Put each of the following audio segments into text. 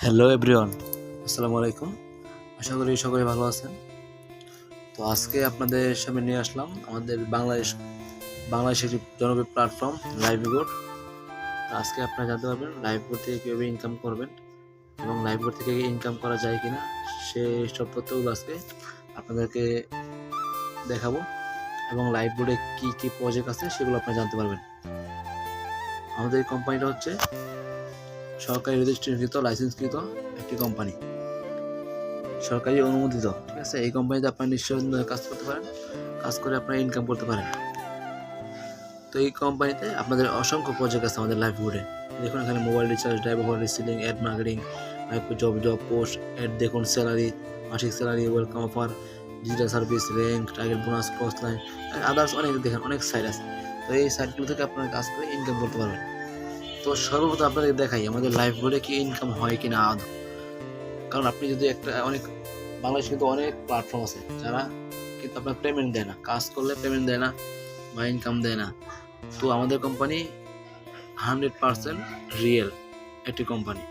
Hello everyone, আসসালামু আলাইকুম। আশা করি সকলে ভালো আছেন। তো আজকে আপনাদের সামনে নিয়ে আসলাম আমাদের বাংলাদেশের একটি জনপ্রিয় প্ল্যাটফর্ম লাইভবোর্ড। আজকে আপনারা জানতে পারবেন লাইভবোর্ড থেকে কীভাবে ইনকাম করবেন এবং লাইভবোর্ড থেকে ইনকাম করা যায় কিনা সেই সব তথ্যগুলো আজকে আপনাদেরকে দেখাবো এবং লাইভবোর্ডে কী কী প্রজেক্ট আছে সেগুলো আপনারা জানতে পারবেন। আমাদের এই কোম্পানিটা হচ্ছে সরকারি রেজিস্ট্রেশনকৃত লাইসেন্সকৃত একটি কোম্পানি, সরকারি অনুমোদিত। ঠিক আছে, এই কোম্পানিতে আপনারা নিশ্চয়ই কাজ করতে পারেন, কাজ করে আপনারা ইনকাম করতে পারেন। তো এই কোম্পানিতে আপনাদের অসংখ্য প্রজেক্ট আছে আমাদের লাইভবোর্ডে। দেখুন এখানে mobile recharge, driver reselling, ad marketing, job post, ad দেখুন, স্যালারি, মাসিক salary, welcome offer, digital service, rank, target bonus, cost line, others অনেক দেখেন অনেক সাইট আছে। তো এই সাইটগুলো থেকে আপনারা কাজ করে ইনকাম করতে পারবেন। তো সর্বপ্রথম আপনাদের দেখাই আমাদের লাইভবোর্ডে কি ইনকাম হয় কিনা আদৌ। কারণ আপনি যদি বাংলাদেশে কিন্তু অনেক প্ল্যাটফর্ম আছে যারা কিন্তু আপনার পেমেন্ট দেয় না, কাজ করলে পেমেন্ট দেয় না বা ইনকাম দেয় না। তো আমাদের কোম্পানি 100% রিয়েল একটি কোম্পানি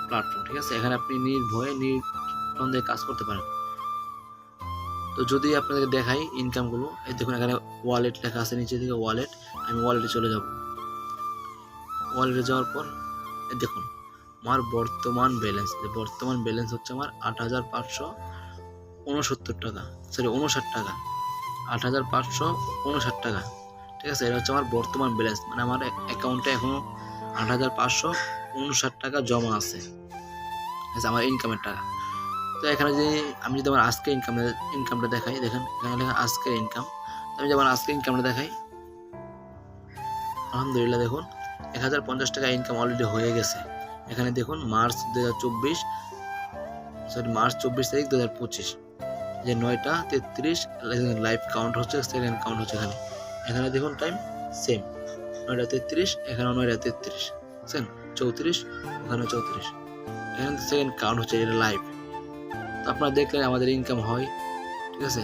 প্ল্যাটফর্ম। ঠিক আছে, এখানে আপনি নির্ভয়ে নির্দ্বন্দ্বে কাজ করতে পারেন। তো যদি আপনাদেরকে দেখাই ইনকামগুলো, এই দেখুন এখানে ওয়ালেট লেখা আছে নিচে দিকে ওয়ালেট। আমি ওয়ালেটে চলে যাব। ওয়ালেটে যাওয়ার পর দেখুন আমার বর্তমান ব্যালেন্স হচ্ছে আমার 8,559 টাকা, 8,559 টাকা। ঠিক আছে, এটা হচ্ছে আমার বর্তমান ব্যালেন্স, মানে আমার অ্যাকাউন্টে এখনো 8,559 টাকা জমা আছে, আমার ইনকামের টাকা। তো এখানে আমি যদি আমার আজকে ইনকামটা দেখাই, দেখেন এখানে লেখা আজকের ইনকাম। আমি যেমন আজকে ইনকামটা দেখাই, আলহামদুলিল্লাহ দেখুন 1,050 টাকা ইনকাম অলরেডি হয়ে গেছে। এখানে দেখুন মার্চ 24 তারিখ 2025, যে 9টা 33 লাইভ কাউন্ট হচ্ছে, সেকেন্ড কাউন্ট হচ্ছে। এখানে দেখুন টাইম সেম, 9টা 33, এখানে 9টা 33, বুঝছেন, 34, ওখানে 34, এখানে সেকেন্ড কাউন্ট হচ্ছে, এটা লাইভ। তো আপনারা দেখলেন আমাদের ইনকাম হয়। ঠিক আছে,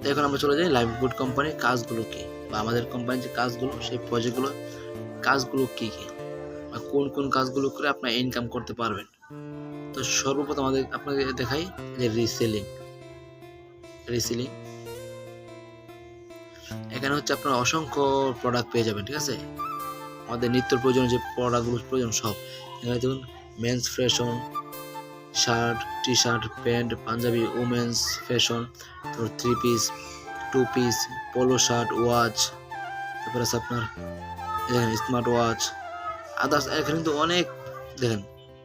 তো এখন আমরা চলে যাই লাইভবোর্ড কোম্পানির কাজগুলো কি, বা আমাদের কোম্পানির যে কাজগুলো, সেই কাজগুলো কি কি, বা কোন কোন কাজগুলো করে আপনারা ইনকাম করতে পারবেন। তো সর্বপ্রথম আপনাকে দেখাই যে রিসেলিং। এখানে হচ্ছে আপনারা অসংখ্য প্রোডাক্ট পেয়ে যাবেন। ঠিক আছে, আমাদের নিত্য প্রয়োজনীয় যে প্রোডাক্টগুলো প্রয়োজন সব এখানে দেখুন। Men's fashion, shirt, T shirt, pant, panjabi, women's fashion, তারপর 3 piece, 2 piece, polo shirt, watch, তারপরে আছে আপনার স্মার্ট ওয়াচ, আদার্স। এখানে কিন্তু অনেক দেখেন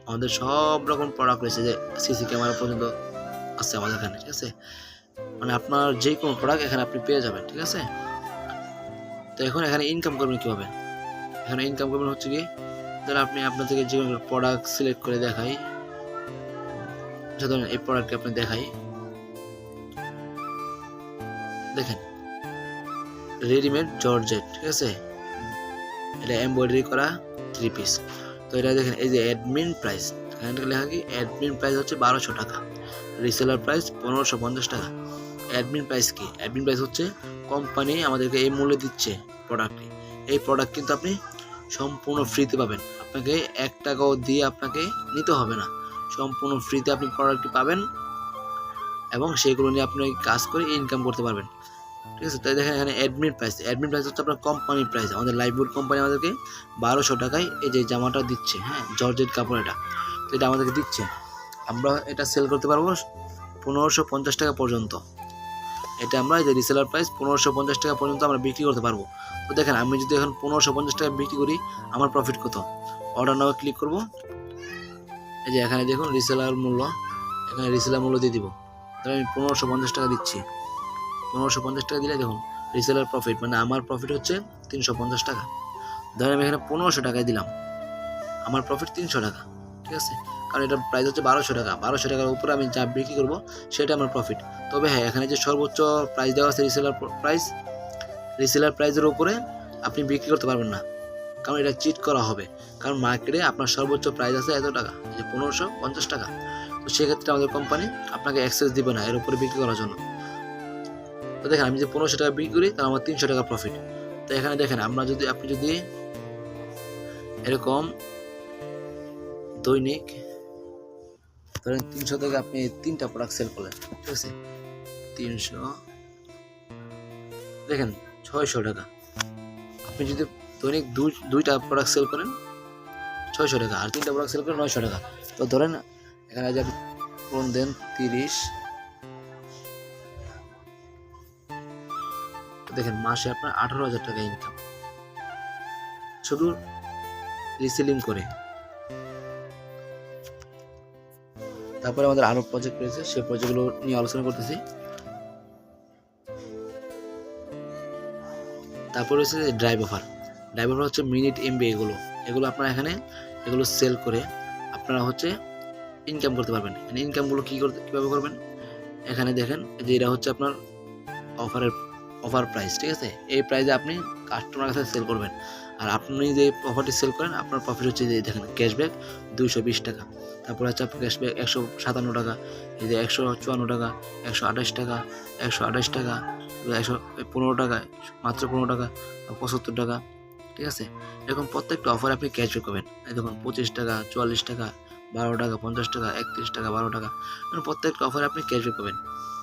আমাদের সব রকম প্রোডাক্ট রয়েছে, যে সিসি ক্যামেরা পর্যন্ত আছে আমাদের এখানে। ঠিক আছে, মানে আপনার যে কোনো প্রোডাক্ট এখানে আপনি পেয়ে যাবেন। ঠিক আছে, তো এখন এখানে ইনকাম করবেন কীভাবে? এখানে ইনকাম করবেন হচ্ছে কি, ধরেন আপনি আপনার থেকে যে কোনো প্রোডাক্ট সিলেক্ট করে দেখাই, ধরেন এই প্রোডাক্টকে আপনি দেখাই, দেখেন রেডিমেড জর্জেট। ঠিক আছে, এটা এমব্রয়ডারি করা 3 পিস। তো এটা দেখেন এই যে অ্যাডমিন প্রাইস, এখানে লেখা কি অ্যাডমিন প্রাইস হচ্ছে 1200 টাকা, রিসেলার প্রাইস 1550 টাকা। অ্যাডমিন প্রাইস কি? অ্যাডমিন প্রাইস হচ্ছে কোম্পানি আমাদেরকে এই মূল্যে দিচ্ছে প্রোডাক্টে। এই প্রোডাক্ট কিন্তু আপনি সম্পূর্ণ ফ্রিতে পাবেন, আপনাকে 1 টাকাও দিয়ে আপনাকে নিতে হবে না, সম্পূর্ণ ফ্রিতে আপনি প্রোডাক্টটি পাবেন এবং সেগুলো নিয়ে আপনি কাজ করে ইনকাম করতে পারবেন। ঠিক আছে, তাই দেখেন এখানে অ্যাডমিন প্রাইস হচ্ছে আপনার কোম্পানি প্রাইস। আমাদের লাইভবোর্ড কোম্পানি আমাদেরকে 1200 টাকায় এই যে জামাটা দিচ্ছে, হ্যাঁ, জর্জেট কাপড় এটা। তো এটা আমাদেরকে দিচ্ছে, আমরা এটা সেল করতে পারবো 1550 টাকা পর্যন্ত। এটা আমরা এই যে রিসেলার প্রাইস 1550 টাকা পর্যন্ত আমরা বিক্রি করতে পারবো। তো দেখেন আমি যদি এখন 1550 টাকা বিক্রি করি, আমার প্রফিট কত? অর্ডার নাও ক্লিক করব, এই যে এখানে দেখুন রিসেলার মূল্য, এখানে রিসেলার মূল্য দিয়ে দিব। তাহলে আমি 1550 টাকা দিচ্ছি। 1550 টাকা দিলে দেখুন রিসেলার প্রফিট, মানে আমার প্রফিট হচ্ছে 350 টাকা। ধরেন আমি এখানে 1500 টাকায় দিলাম, আমার প্রফিট 300 টাকা। ঠিক আছে, কারণ এটার প্রাইস হচ্ছে 1200 টাকা, 1200 টাকার উপরে আমি যা বিক্রি করবো সেটা আমার প্রফিট। তবে হ্যাঁ, এখানে যে সর্বোচ্চ প্রাইস দেওয়া আছে রিসেলার প্রাইসের উপরে আপনি বিক্রি করতে পারবেন না, কারণ এটা চিট করা হবে। কারণ মার্কেটে আপনার সর্বোচ্চ প্রাইস আছে এত টাকা, যে 1550 টাকা। তো সেক্ষেত্রে আমাদের কোম্পানি আপনাকে অ্যাক্সেস দিবে না এর উপরে বিক্রি করার জন্য। তো দেখেন আমি যে 1500 টাকা বিক্রি করি, তাহলে আমার 300 টাকা প্রফিট। তো এখানে দেখেন আপনি যদি এরকম দৈনিক ধরেন 300 থেকে আপনি 3টা প্রোডাক্ট সেল করলেন, ঠিক আছে, 300 দেখেন 600 টাকা। আপনি যদি দৈনিক দুইটা প্রোডাক্ট সেল করেন 600 টাকা, আর 3টা প্রোডাক্ট সেল করেন 900 টাকা। তো ধরেন এখানে যে আপনি কোন দেন 30, দেখেন মাসে আপনার 18,000 টাকা ইনকাম শুধু রিসেলিং করে। তারপরে আমাদের আরো প্রজেক্ট রয়েছে, সেই প্রজেক্টগুলো নিয়ে আলোচনা করতেছি। তারপর রয়েছে ড্রাইভ অফার। ড্রাইভ অফার হচ্ছে মিনিট এমবি, এগুলো আপনারা এখানে এগুলো সেল করে আপনারা হচ্ছে ইনকাম করতে পারবেন। ইনকামগুলো কীভাবে করবেন, এখানে দেখেন যে এটা হচ্ছে আপনার অফার প্রাইস, ঠিক আছে। এই প্রাইসে আপনি কাস্টমার কাছে সেল করবেন, আর আপনি যে অফারটি সেল করেন আপনার প্রফিট হচ্ছে যে দেখেন ক্যাশব্যাক 220 টাকা, তারপরে হচ্ছে আপনার ক্যাশব্যাক 157 টাকা, এই যে 154 টাকা, 128 টাকা, 128 টাকা, 115 টাকা, মাত্র 15 টাকা, 75 টাকা, ঠিক আছে। এরকম প্রত্যেকটা অফারে আপনি ক্যাশব্যাক পাবেন। এই দেখুন 25 টাকা, 44 টাকা, 12 টাকা, 50 টাকা, 31 টাকা, 12 টাকা, প্রত্যেকটা অফারে আপনি ক্যাশব্যাক পাবেন।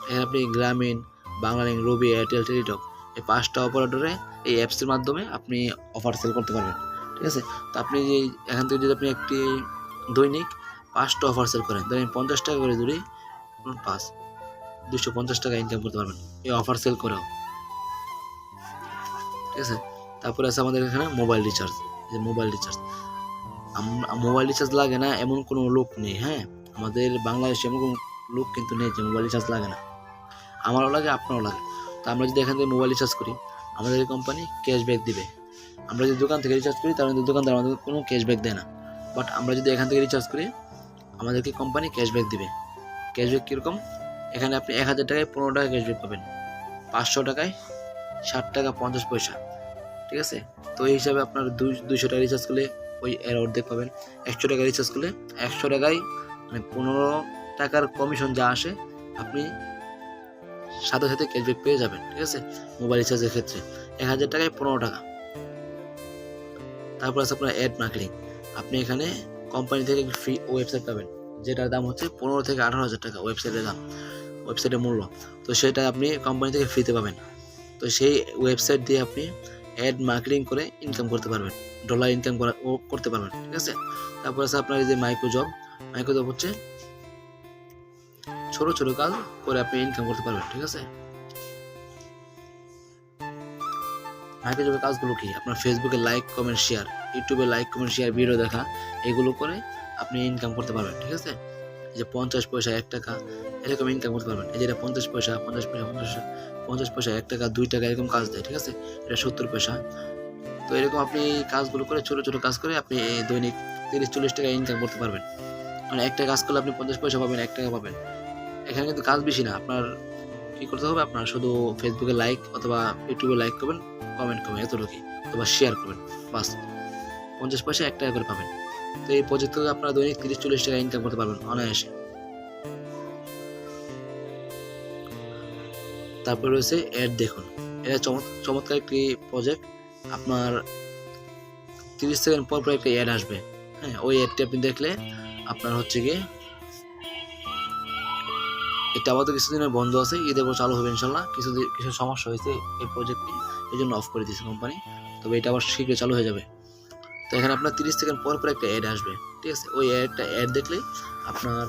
এখানে আপনি গ্রামীণ, বাংলালিংক, রবি, এয়ারটেল, টেলিটক এই 5টা অপারেটরে এই অ্যাপসের মাধ্যমে আপনি অফার সেল করতে পারবেন, ঠিক আছে। তো আপনি যে এখান থেকে যদি আপনি একটি দৈনিক 5টা অফার সেল করেন, ধরেন 50 টাকা করে যদি 5 250 টাকা ইনকাম করতে পারবেন এই অফার সেল করেও, ঠিক আছে। তারপরে আছে আমাদের এখানে মোবাইল রিচার্জ। যে মোবাইল রিচার্জ লাগে না এমন কোনো লোক নেই, হ্যাঁ, আমাদের বাংলাদেশে এমন কোনো লোক কিন্তু নেই যে মোবাইল রিচার্জ লাগে না। আমারও লাগে, আপনারও লাগে। তো আমরা যদি এখান থেকে মোবাইল রিচার্জ করি আমাদের কোম্পানি ক্যাশব্যাক দিবে। আমরা যদি দোকান থেকে রিচার্জ করি তাহলে দোকানদার আমাদের কোনো ক্যাশব্যাক দেয় না, বাট আমরা যদি এখান থেকে রিচার্জ করি আমাদেরকে কোম্পানি ক্যাশব্যাক দিবে। ক্যাশব্যাক কীরকম, এখানে আপনি 1000 টাকায় 15 টাকা ক্যাশব্যাক পাবেন, 500 টাকায় 60 টাকা 50 পয়সা, ঠিক আছে। তো এই হিসাবে আপনার 200 টাকা রিচার্জ করলে ওই এর অর্ধেক পাবেন। 100 টাকা রিচার্জ করলে 100 টাকায় মানে 15 টাকার কমিশন যা আসে আপনি সাথে সাথে ক্যাশব্যাক পেয়ে যাবেন, ঠিক আছে। মোবাইল রিচার্জের ক্ষেত্রে 1000 টাকায় 15 টাকা। তারপর আছে আপনার অ্যাড মার্কেটিং। আপনি এখানে কোম্পানি থেকে ফ্রি ওয়েবসাইট পাবেন, যেটার দাম হচ্ছে 15 থেকে 18,000 টাকা ওয়েবসাইটের দাম, ওয়েবসাইটের মূল্য। তো সেটা আপনি কোম্পানি থেকে ফ্রিতে পাবেন। তো সেই ওয়েবসাইট দিয়ে আপনি অ্যাড মার্কেটিং করে ইনকাম করতে পারবেন, ডলার ইনকাম করতে পারবেন, ঠিক আছে। তারপর আছে আপনার এই যে মাইক্রো জব হচ্ছে ছোট ছোট কাজ করে আপনি ইনকাম করতে পারবেন, ঠিক আছে। মাইক্রো জবের কাজগুলো কি, আপনার ফেসবুকে লাইক কমেন্ট শেয়ার, ইউটিউবে লাইক কমেন্ট শেয়ার, ভিডিও দেখা, এগুলো করে আপনি ইনকাম করতে পারবেন, ঠিক আছে। যে 50 পয়সা 1 টাকা এরকম ইনকাম করতে পারবেন। এই যেটা 50 পয়সা 50 পয়সা 1 টাকা 2 টাকা এরকম কাজ দেয়, ঠিক আছে। এটা 70 পয়সা। তো এরকম আপনি কাজগুলো করে ছোট ছোট কাজ করে আপনি দৈনিক 30-40 টাকা ইনকাম করতে পারবেন। মানে একটা কাজ করলে আপনি 50 পয়সা পাবেন, 1 টাকা পাবেন। এখানে কিন্তু কাজ বেশি না, আপনার কি করতে হবে, আপনার শুধু ফেসবুকে লাইক অথবা ইউটিউবে লাইক করবেন, কমেন্ট করবেন, এতটুকুই, অথবা শেয়ার করবেন, বাস 50 পয়সা 1 টাকা করে পাবেন। তো এই প্রজেক্ট থেকে আপনারা দৈনিক 30-40 টাকা ইনকাম করতে পারবেন অনায়াসে। তারপর রয়েছে অ্যাড দেখুন। এটা চমৎকার একটি প্রজেক্ট। আপনার 30 সেকেন্ড পর পর একটা অ্যাড আসবে, হ্যাঁ, ওই অ্যাডটি আপনি দেখলে আপনার হচ্ছে গিয়ে, এটা আমাদের কিছুদিনের বন্ধ আছে, ঈদের পর চালু হবে ইনশাল্লাহ। কিছু সমস্যা হয়েছে এই প্রজেক্টটি, এই জন্য অফ করে দিয়েছে কোম্পানি, তবে এটা আবার শীঘ্রই চালু হয়ে যাবে। তো এখানে আপনার 30 সেকেন্ড পর পর একটা অ্যাড আসবে, ঠিক আছে। ওই অ্যাড দেখলে আপনার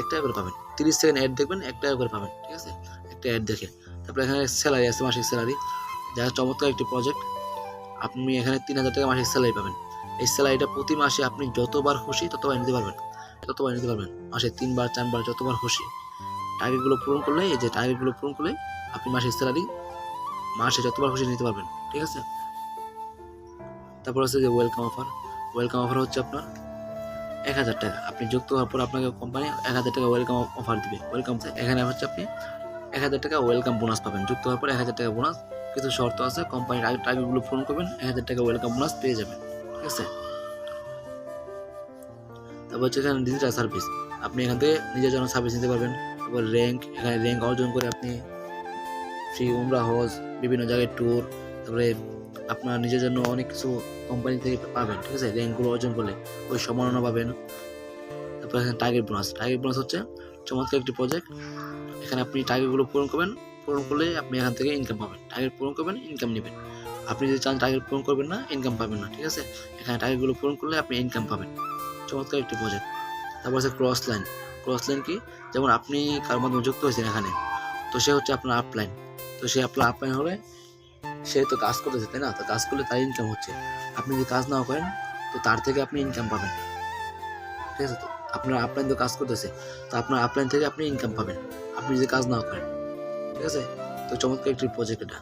1 টাকা করে পাবেন। 30 সেকেন্ড অ্যাড দেখবেন 1 টাকা করে পাবেন, ঠিক আছে, একটা অ্যাড দেখে। তারপরে এখানে স্যালারি আছে, মাসিক স্যালারি, যা চমৎকার একটি প্রজেক্ট। আপনি এখানে 3000 টাকা মাসিক স্যালারি পাবেন। এই স্যালারিটা প্রতি মাসে আপনি যতবার খুশি ততবার নিতে পারবেন, মাসে 3বার 4বার যতবার খুশি। টার্গেটগুলো পূরণ করলে, এই যে টার্গেটগুলো পূরণ করলে আপনি মাসিক স্যালারি মাসে যতবার খুশি নিতে পারবেন, ঠিক আছে। তারপর আছে যে ওয়েলকাম অফার হচ্ছে আপনার 1000 টাকা। আপনি যুক্ত হওয়ার পর আপনাকে কোম্পানি 1000 টাকা ওয়েলকাম অফার দিবে। এখানে হচ্ছে আপনি 1000 টাকা ওয়েলকাম বোনাস পাবেন। যুক্ত হওয়ার পর 1000 টাকা বোনাস, কিছু শর্ত আছে, কোম্পানির টার্গেটগুলো পূরণ করবেন, 1000 টাকা ওয়েলকাম বোনাস পেয়ে যাবেন, ঠিক আছে। তারপর হচ্ছে এখানে ডিজিটাল সার্ভিস। আপনি এখান থেকে নিজের জন্য সার্ভিস নিতে পারবেন। তারপর এখানে র্যাঙ্ক অর্জন করে আপনি ফ্রি উমরা, হজ, বিভিন্ন জায়গায় ট্যুর, তারপরে আপনার নিজের জন্য অনেক কিছু কোম্পানি থেকে পাবেন, ঠিক আছে, র্যাঙ্কগুলো অর্জন করলে ওই সম্মাননা পাবেন। তারপর এখানে টার্গেট বোনাস হচ্ছে চমৎকার একটি প্রজেক্ট। এখানে আপনি টার্গেটগুলো পূরণ করলে আপনি এখান থেকে ইনকাম পাবেন। টার্গেট পূরণ করবেন, ইনকাম নেবেন। আপনি যদি চান টার্গেট পূরণ করবেন না, ইনকাম পাবেন না, ঠিক আছে। এখানে টার্গেটগুলো পূরণ করলে আপনি ইনকাম পাবেন। চমৎকার একটি প্রজেক্ট। তারপর আছে ক্রস লাইন কি, যেমন আপনি কারোর মাধ্যমে যুক্ত হয়েছেন এখানে, তো সে হচ্ছে আপনার আপলাইন। তো সে আপনার আপলাইন হলে সে তো কাজ করতেছে, তাই না? তো কাজ করলে তার ইনকাম হচ্ছে। আপনি যদি কাজ নাও করেন তো তার থেকে আপনি ইনকাম পাবেন, ঠিক আছে। তো আপনার আপলাইন তো কাজ করতেছে, তো আপনার আপলাইন থেকে আপনি ইনকাম পাবেন আপনি যদি কাজ নাও করেন, ঠিক আছে। তো চমৎকার একটি প্রজেক্ট এটা।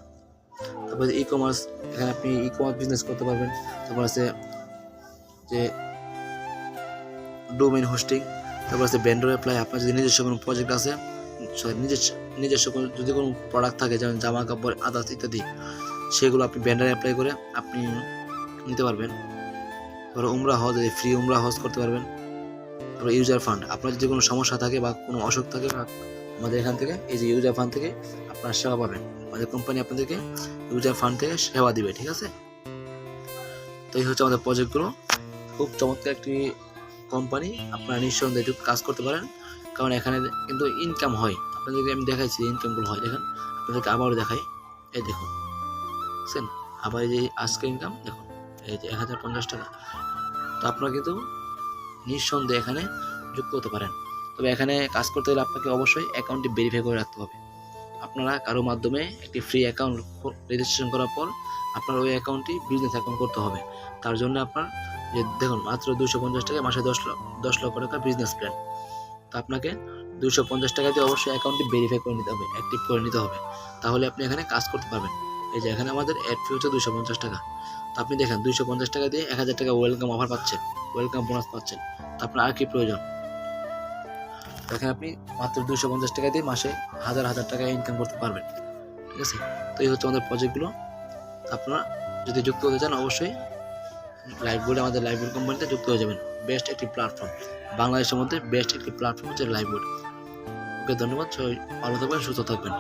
তারপরে ই কমার্স, এখানে আপনি ই কমার্স বিজনেস করতে পারবেন। তারপর আছে যে ডোমেইন হোস্টিং, তারপর আছে ভেন্ডর অ্যাপ্লাই। আপনার যদি নিজস্ব কোনো প্রজেক্ট আছে, নিজস্ব যদি কোনো প্রোডাক্ট থাকে, যেমন জামা কাপড়, আদার্স ইত্যাদি, সেগুলো আপনি ভেন্ডর অ্যাপ্লাই করে আপনি নিতে পারবেন। তারপরে উমরা হজ, ফ্রি উমরা হজ করতে পারবেন। তারপরে ইউজার ফান্ড, আপনার যদি কোনো সমস্যা থাকে বা কোনো অসুখ থাকে, আমাদের এখান থেকে এই যে ইউজার ফান্ড থেকে আপনার সেবা পাবেন। আমাদের কোম্পানি আপনাদেরকে ইউজার ফান্ড থেকে সেবা দিবে, ঠিক আছে। তো এই হচ্ছে আমাদের প্রজেক্টগুলো। খুব চমৎকার একটি কোম্পানি, আপনারা নিঃসন্দেহে কাজ করতে পারেন, কারণ এখানে কিন্তু ইনকাম হয়। আপনাদেরকে আমি দেখাইছি ইনকামগুলো হয়, দেখেন আপনাদেরকে আবারও দেখাই। এই দেখুন, বুঝছেন, আবার এই যে আজকে ইনকাম দেখুন, এই যে 1050 টাকা। তো আপনারা কিন্তু নিঃসন্দেহে এখানে যুক্ত হতে পারেন। তবে এখানে কাজ করতে গেলে আপনাকে অবশ্যই অ্যাকাউন্টটি ভেরিফাই করে রাখতে হবে। আপনারা কারো মাধ্যমে একটি ফ্রি অ্যাকাউন্ট রেজিস্ট্রেশন করার পর আপনার ওই অ্যাকাউন্টটি বিজনেস অ্যাকাউন্ট করতে হবে। তার জন্য আপনার যে দেখুন মাত্র 250 টাকায় মাসে 10 লক্ষ টাকা বিজনেস প্ল্যান। তো আপনাকে 250 টাকা দিয়ে অবশ্যই অ্যাকাউন্টটি ভেরিফাই করে নিতে হবে, অ্যাক্টিভ করে নিতে হবে, তাহলে আপনি এখানে কাজ করতে পারবেন। এই যে এখানে আমাদের অ্যাড ফি হচ্ছে 250 টাকা। তো আপনি দেখেন 250 টাকা দিয়ে 1000 টাকা ওয়েলকাম অফার পাচ্ছেন, ওয়েলকাম বোনাস পাচ্ছেন। তো আপনার আর কি প্রয়োজন? দেখেন আপনি মাত্র 250 টাকা দিয়ে মাসে হাজার টাকা ইনকাম করতে পারবেন, ঠিক আছে। তো এই হচ্ছে আমাদের প্রজেক্টগুলো। আপনারা যদি যুক্ত হতে চান অবশ্যই লাইভবোর্ড, আমাদের লাইভবোর্ড কোম্পানিতে যুক্ত হয়ে যাবেন। বেস্ট একটি প্ল্যাটফর্ম, বাংলাদেশের মধ্যে বেস্ট একটি প্ল্যাটফর্ম হচ্ছে লাইভবোর্ড। ওকে, ধন্যবাদ। সবাই ভালো থাকবেন, সুস্থ থাকবেন।